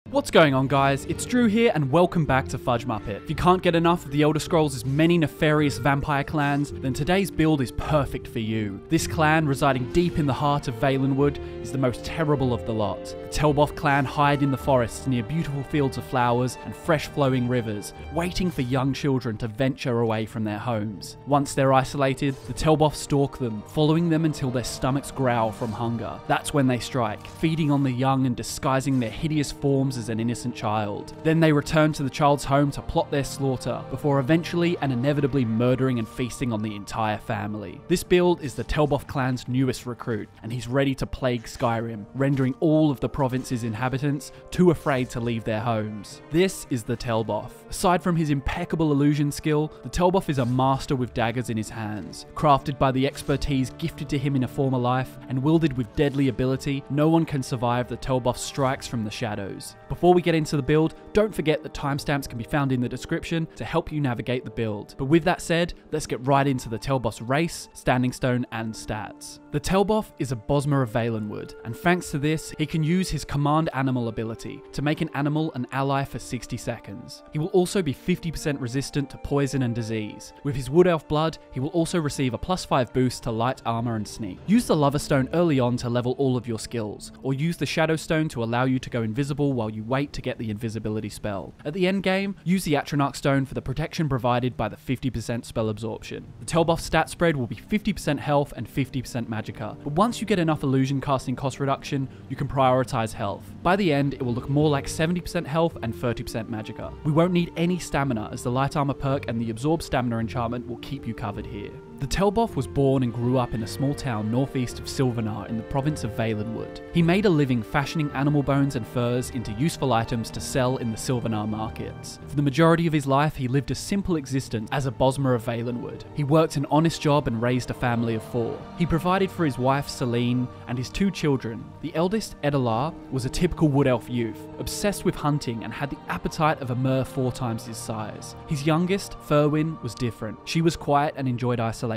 What's going on, guys? It's Drew here and welcome back to FudgeMuppet. If you can't get enough of the Elder Scrolls' many nefarious vampire clans, then today's build is perfect for you. This clan, residing deep in the heart of Valenwood, is the most terrible of the lot. The Telboth clan hide in the forests near beautiful fields of flowers and fresh flowing rivers, waiting for young children to venture away from their homes. Once they're isolated, the Telboth stalk them, following them until their stomachs growl from hunger. That's when they strike, feeding on the young and disguising their hideous forms as an innocent child. Then they return to the child's home to plot their slaughter, before eventually and inevitably murdering and feasting on the entire family. This build is the Telboth clan's newest recruit, and he's ready to plague Skyrim, rendering all of the province's inhabitants too afraid to leave their homes. This is the Telboth. Aside from his impeccable illusion skill, the Telboth is a master with daggers in his hands. Crafted by the expertise gifted to him in a former life, and wielded with deadly ability, no one can survive the Telboth's strikes from the shadows. Before we get into the build, don't forget that timestamps can be found in the description to help you navigate the build. But with that said, let's get right into the Telboth's race, standing stone, and stats. The Telboth is a Bosmer of Valenwood, and thanks to this, he can use his command animal ability to make an animal an ally for 60 seconds. He will also be 50% resistant to poison and disease. With his wood elf blood, he will also receive a +5 boost to light armor and sneak. Use the Lover Stone early on to level all of your skills, or use the Shadow Stone to allow you to go invisible while you wait to get the invisibility spell. At the end game, use the Atronach Stone for the protection provided by the 50% spell absorption. The Telboth stat spread will be 50% health and 50% magicka, but once you get enough illusion casting cost reduction, you can prioritize health. By the end, it will look more like 70% health and 30% magicka. We won't need any stamina, as the light armor perk and the absorb stamina enchantment will keep you covered here. The Telboth was born and grew up in a small town northeast of Silvernar in the province of Valenwood. He made a living fashioning animal bones and furs into useful items to sell in the Silvernar markets. For the majority of his life, he lived a simple existence as a Bosmer of Valenwood. He worked an honest job and raised a family of 4. He provided for his wife Celine and his 2 children. The eldest, Edelar, was a typical wood elf youth, obsessed with hunting and had the appetite of a mer 4 times his size. His youngest, Ferwin, was different. She was quiet and enjoyed isolation,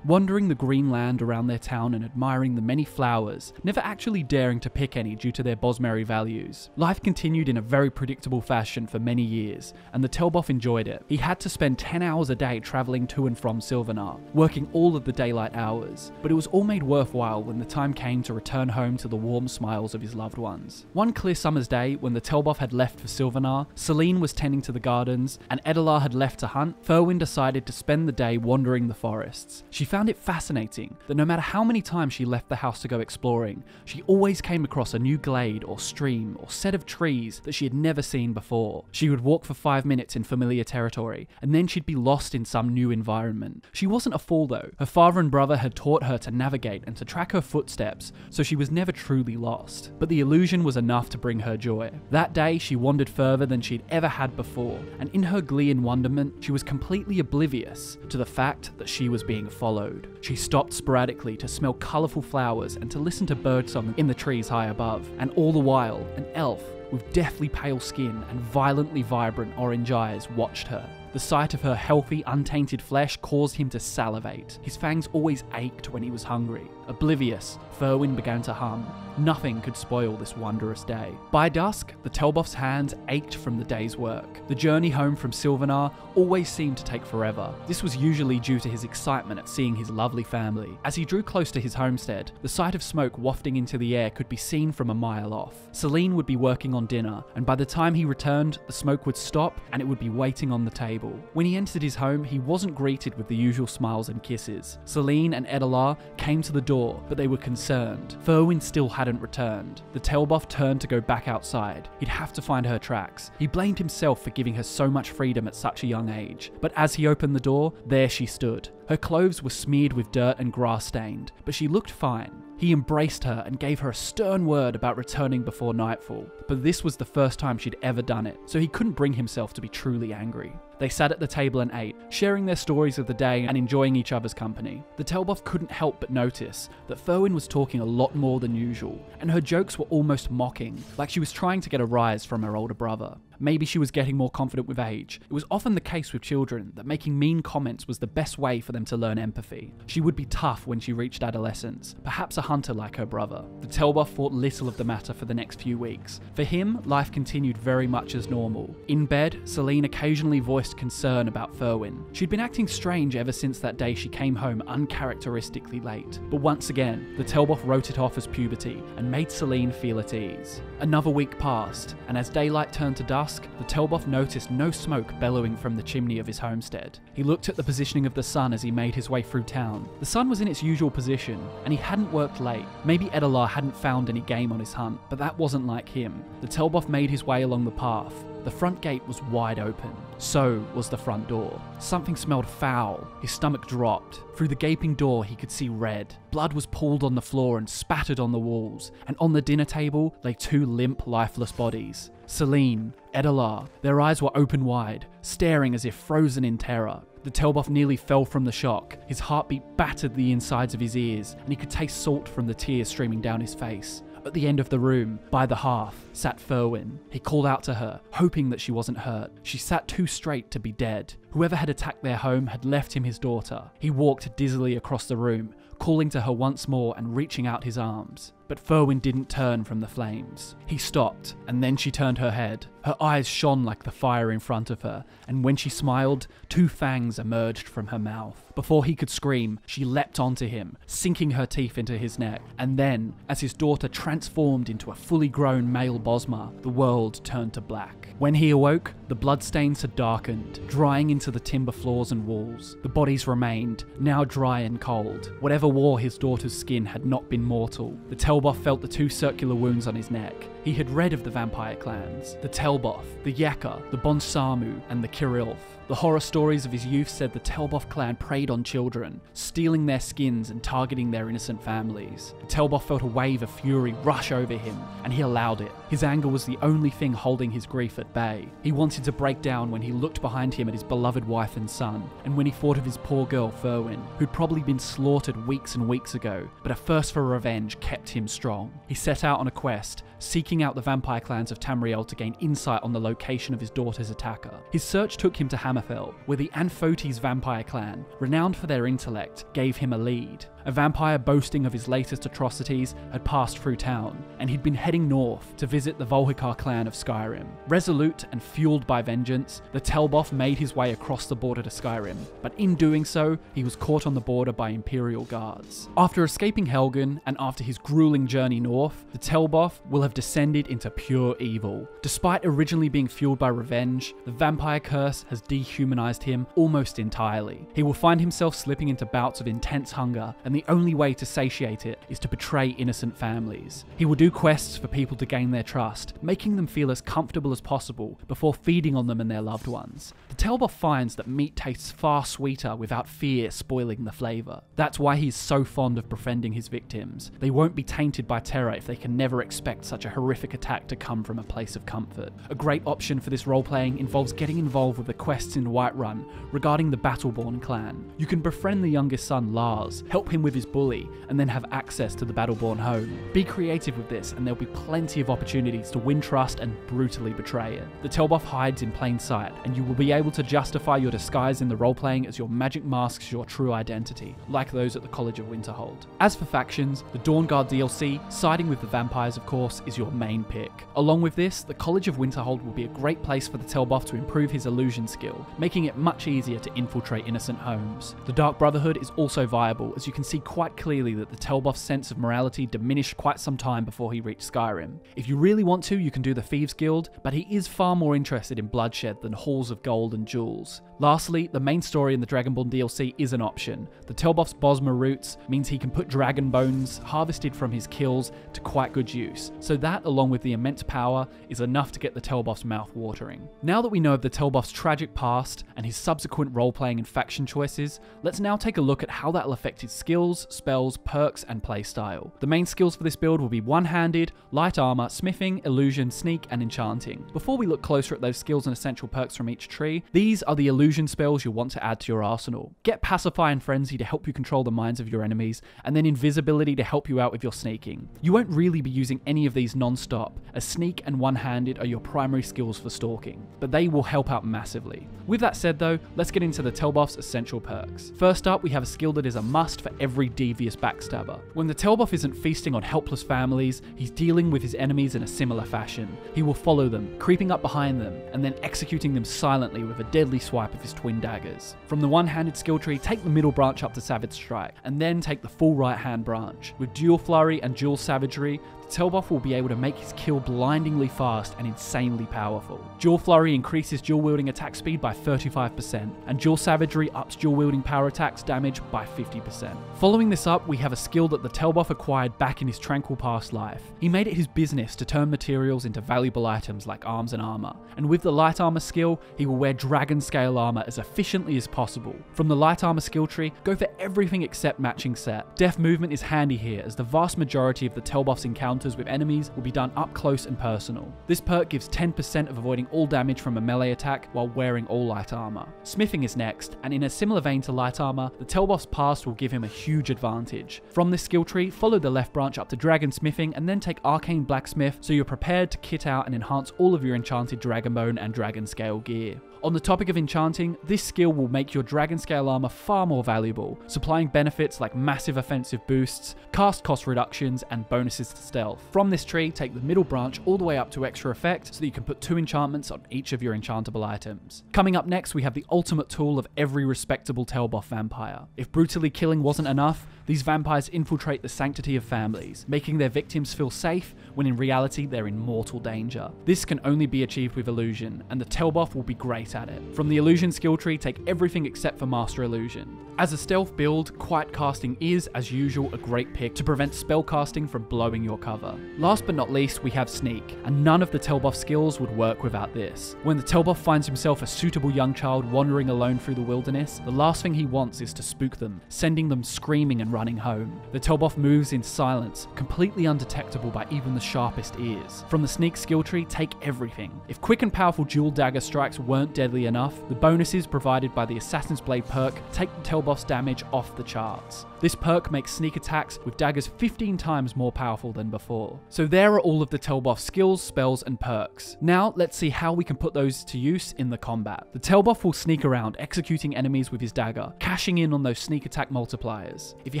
wandering the green land around their town and admiring the many flowers, never actually daring to pick any due to their Bosmeri values. Life continued in a very predictable fashion for many years, and the Telboth enjoyed it. He had to spend 10 hours a day travelling to and from Silvernar, working all of the daylight hours, but it was all made worthwhile when the time came to return home to the warm smiles of his loved ones. One clear summer's day, when the Telboth had left for Silvernar, Celine was tending to the gardens, and Edelar had left to hunt, Ferwin decided to spend the day wandering the forests. She found it fascinating that no matter how many times she left the house to go exploring, she always came across a new glade or stream or set of trees that she had never seen before. She would walk for 5 minutes in familiar territory, and then she'd be lost in some new environment. She wasn't a fool though. Her father and brother had taught her to navigate and to track her footsteps, so she was never truly lost. But the illusion was enough to bring her joy. That day, she wandered further than she'd ever had before, and in her glee and wonderment, she was completely oblivious to the fact that she was being followed. She stopped sporadically to smell colourful flowers and to listen to birdsong in the trees high above, and all the while, an elf with deathly pale skin and violently vibrant orange eyes watched her. The sight of her healthy, untainted flesh caused him to salivate. His fangs always ached when he was hungry. Oblivious, Ferwin began to hum. Nothing could spoil this wondrous day. By dusk, the Telboth's hands ached from the day's work. The journey home from Silvernar always seemed to take forever. This was usually due to his excitement at seeing his lovely family. As he drew close to his homestead, the sight of smoke wafting into the air could be seen from a mile off. Celine would be working on dinner, and by the time he returned, the smoke would stop and it would be waiting on the table. When he entered his home, he wasn't greeted with the usual smiles and kisses. Celine and Edelar came to the door, but they were concerned. Ferwin still hadn't returned. The Telboth turned to go back outside. He'd have to find her tracks. He blamed himself for giving her so much freedom at such a young age. But as he opened the door, there she stood. Her clothes were smeared with dirt and grass stained, but she looked fine. He embraced her and gave her a stern word about returning before nightfall, but this was the first time she'd ever done it, so he couldn't bring himself to be truly angry. They sat at the table and ate, sharing their stories of the day and enjoying each other's company. The Telboth couldn't help but notice that Furwyn was talking a lot more than usual, and her jokes were almost mocking, like she was trying to get a rise from her older brother. Maybe she was getting more confident with age. It was often the case with children that making mean comments was the best way for them to learn empathy. She would be tough when she reached adolescence, perhaps a hunter like her brother. The Telboth thought little of the matter for the next few weeks. For him, life continued very much as normal. In bed, Celine occasionally voiced concern about Furwyn. She'd been acting strange ever since that day she came home uncharacteristically late. But once again, the Telboth wrote it off as puberty and made Celine feel at ease. Another week passed, and as daylight turned to dusk, the Telboth noticed no smoke bellowing from the chimney of his homestead. He looked at the positioning of the sun as he made his way through town. The sun was in its usual position, and he hadn't worked late. Maybe Edalar hadn't found any game on his hunt, but that wasn't like him. The Telboth made his way along the path. The front gate was wide open. So was the front door. Something smelled foul. His stomach dropped. Through the gaping door, he could see red. Blood was pooled on the floor and spattered on the walls, and on the dinner table lay two limp, lifeless bodies. Celine, Edalar, their eyes were open wide, staring as if frozen in terror. The Telboth nearly fell from the shock. His heartbeat battered the insides of his ears, and he could taste salt from the tears streaming down his face. At the end of the room, by the hearth, sat Furwyn. He called out to her, hoping that she wasn't hurt. She sat too straight to be dead. Whoever had attacked their home had left him his daughter. He walked dizzily across the room, calling to her once more and reaching out his arms. But Furwyn didn't turn from the flames. He stopped, and then she turned her head. Her eyes shone like the fire in front of her, and when she smiled, two fangs emerged from her mouth. Before he could scream, she leapt onto him, sinking her teeth into his neck. And then, as his daughter transformed into a fully grown male Bosma, the world turned to black. When he awoke, the bloodstains had darkened, drying into the timber floors and walls. The bodies remained, now dry and cold. Whatever wore his daughter's skin had not been mortal. The Telboth felt the two circular wounds on his neck. He had read of the vampire clans, the Telboth, the Yaka, the Bonsamu, and the Kirilth. The horror stories of his youth said the Telboth clan preyed on children, stealing their skins and targeting their innocent families. The Telboth felt a wave of fury rush over him, and he allowed it. His anger was the only thing holding his grief at bay. He wanted to break down when he looked behind him at his beloved wife and son, and when he thought of his poor girl Furwyn, who'd probably been slaughtered weeks and weeks ago, but a thirst for revenge kept him strong. He set out on a quest, seeking out the vampire clans of Tamriel to gain insight on the location of his daughter's attacker. His search took him to Hammerfell, where the Anphotes vampire clan, renowned for their intellect, gave him a lead. A vampire boasting of his latest atrocities had passed through town, and he'd been heading north to visit the Volhikar clan of Skyrim. Resolute and fueled by vengeance, the Telboth made his way across the border to Skyrim, but in doing so, he was caught on the border by Imperial guards. After escaping Helgen, and after his grueling journey north, the Telboth will have descended into pure evil. Despite originally being fueled by revenge, the vampire curse has dehumanized him almost entirely. He will find himself slipping into bouts of intense hunger, and the only way to satiate it is to betray innocent families. He will do quests for people to gain their trust, making them feel as comfortable as possible before feeding on them and their loved ones. The Telboth finds that meat tastes far sweeter without fear spoiling the flavour. That's why he's so fond of befriending his victims. They won't be tainted by terror if they can never expect such a horrific attack to come from a place of comfort. A great option for this role-playing involves getting involved with the quests in Whiterun regarding the Battleborn clan. You can befriend the youngest son Lars, help him with his bully, and then have access to the Battleborn home. Be creative with this, and there'll be plenty of opportunities to win trust and brutally betray it. The Telboth hides in plain sight, and you will be able to justify your disguise in the role-playing as your magic masks your true identity, like those at the College of Winterhold. As for factions, the Dawnguard DLC, siding with the vampires of course, is your main pick. Along with this, the College of Winterhold will be a great place for the Telboth to improve his illusion skill, making it much easier to infiltrate innocent homes. The Dark Brotherhood is also viable, as you can see quite clearly that the Telboth's sense of morality diminished quite some time before he reached Skyrim. If you really want to, you can do the Thieves Guild, but he is far more interested in bloodshed than halls of gold and jewels. Lastly, the main story in the Dragonborn DLC is an option. The Telboth's Bosma roots means he can put dragon bones harvested from his kills to quite good use, so that, along with the immense power, is enough to get the Telboth's mouth watering. Now that we know of the Telboth's tragic past and his subsequent role-playing and faction choices, let's now take a look at how that'll affect his skills, spells, perks, and playstyle. The main skills for this build will be one-handed, light armor, smithing, illusion, sneak, and enchanting. Before we look closer at those skills and essential perks from each tree, these are the illusion spells you'll want to add to your arsenal. Get Pacify and Frenzy to help you control the minds of your enemies, and then Invisibility to help you out with your sneaking. You won't really be using any of these non-stop, as Sneak and One-Handed are your primary skills for stalking, but they will help out massively. With that said though, let's get into the Telboth's essential perks. First up, we have a skill that is a must for every devious backstabber. When the Telboth isn't feasting on helpless families, he's dealing with his enemies in a similar fashion. He will follow them, creeping up behind them, and then executing them silently with a deadly swipe of his twin daggers. From the One-Handed skill tree, take the middle branch up to Savage Strike, and then take the full right-hand branch. With Dual Flurry and Dual Savagery, the Telboth will be able to make his kill blindingly fast and insanely powerful. Dual Flurry increases dual wielding attack speed by 35%, and Dual Savagery ups dual wielding power attacks damage by 50%. Following this up, we have a skill that the Telboth acquired back in his tranquil past life. He made it his business to turn materials into valuable items like arms and armor, and with the light armor skill, he will wear dragon scale armor as efficiently as possible. From the light armor skill tree, go for everything except matching set. Deft movement is handy here, as the vast majority of the Telboth's encounters with enemies will be done up close and personal. This perk gives 10% of avoiding all damage from a melee attack while wearing all light armor. Smithing is next, and in a similar vein to light armor, the Telboth's past will give him a huge advantage. From this skill tree, follow the left branch up to dragon smithing, and then take arcane blacksmith so you're prepared to kit out and enhance all of your enchanted dragonbone and dragon scale gear. On the topic of enchanting, this skill will make your dragon scale armor far more valuable, supplying benefits like massive offensive boosts, cast cost reductions, and bonuses to stealth. From this tree, take the middle branch all the way up to extra effect so that you can put 2 enchantments on each of your enchantable items. Coming up next, we have the ultimate tool of every respectable Telboth vampire. If brutally killing wasn't enough, these vampires infiltrate the sanctity of families, making their victims feel safe when in reality they're in mortal danger. This can only be achieved with illusion, and the Telboth will be great at it. From the illusion skill tree, take everything except for Master Illusion. As a stealth build, quiet casting is, as usual, a great pick to prevent spell casting from blowing your cover. Last but not least, we have Sneak, and none of the Telboth skills would work without this. When the Telboth finds himself a suitable young child wandering alone through the wilderness, the last thing he wants is to spook them, sending them screaming and running home. The Telboth moves in silence, completely undetectable by even the sharpest ears. From the Sneak skill tree, take everything. If quick and powerful dual dagger strikes weren't deadly enough, the bonuses provided by the Assassin's Blade perk take the Telboth's damage off the charts. This perk makes sneak attacks with daggers 15 times more powerful than before. So there are all of the Telboth skills, spells, and perks. Now let's see how we can put those to use in the combat. The Telboth will sneak around, executing enemies with his dagger, cashing in on those sneak attack multipliers. If you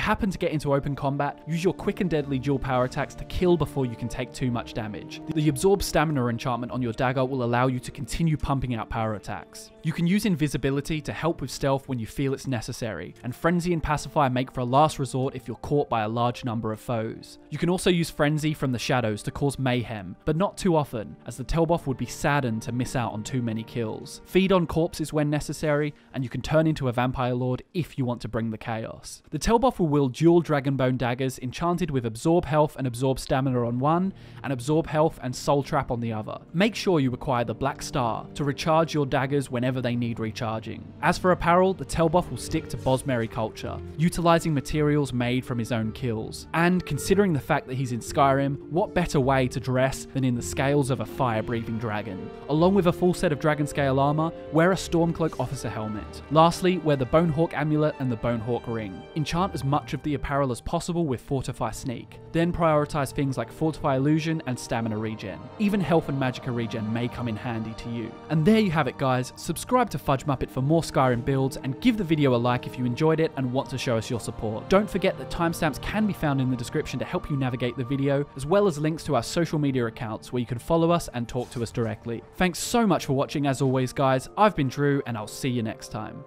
happen to get into open combat, use your quick and deadly dual power attacks to kill before you can take too much damage. The Absorb Stamina enchantment on your dagger will allow you to continue pumping out power attacks. You can use Invisibility to help with stealth when you feel it's necessary, and Frenzy and Pacify make for a last resort if you're caught by a large number of foes. You can also use Frenzy from the shadows to cause mayhem, but not too often, as the Telboth would be saddened to miss out on too many kills. Feed on corpses when necessary, and you can turn into a vampire lord if you want to bring the chaos. The Telboth will wield dual dragonbone daggers enchanted with Absorb Health and Absorb Stamina on one, and Absorb Health and Soul Trap on the other. Make sure you acquire the Black Star to recharge your daggers whenever they need recharging. As for apparel, the Telboth will stick to Bosmerry culture, utilizing materials made from his own kills. And considering the fact that he's in Skyrim, what better way to dress than in the scales of a fire-breathing dragon? Along with a full set of dragon scale armor, wear a Stormcloak officer helmet. Lastly, wear the Bonehawk amulet and the Bonehawk ring. Enchant as much of the apparel as possible with Fortify Sneak. Then prioritize things like Fortify Illusion and Stamina regen. Even Health and Magicka regen may come in handy to you. And there you have it guys, subscribe to FudgeMuppet for more Skyrim builds, and give the video a like if you enjoyed it and want to show us your support. Don't forget that timestamps can be found in the description to help you navigate the video, as well as links to our social media accounts where you can follow us and talk to us directly. Thanks so much for watching as always guys, I've been Drew and I'll see you next time.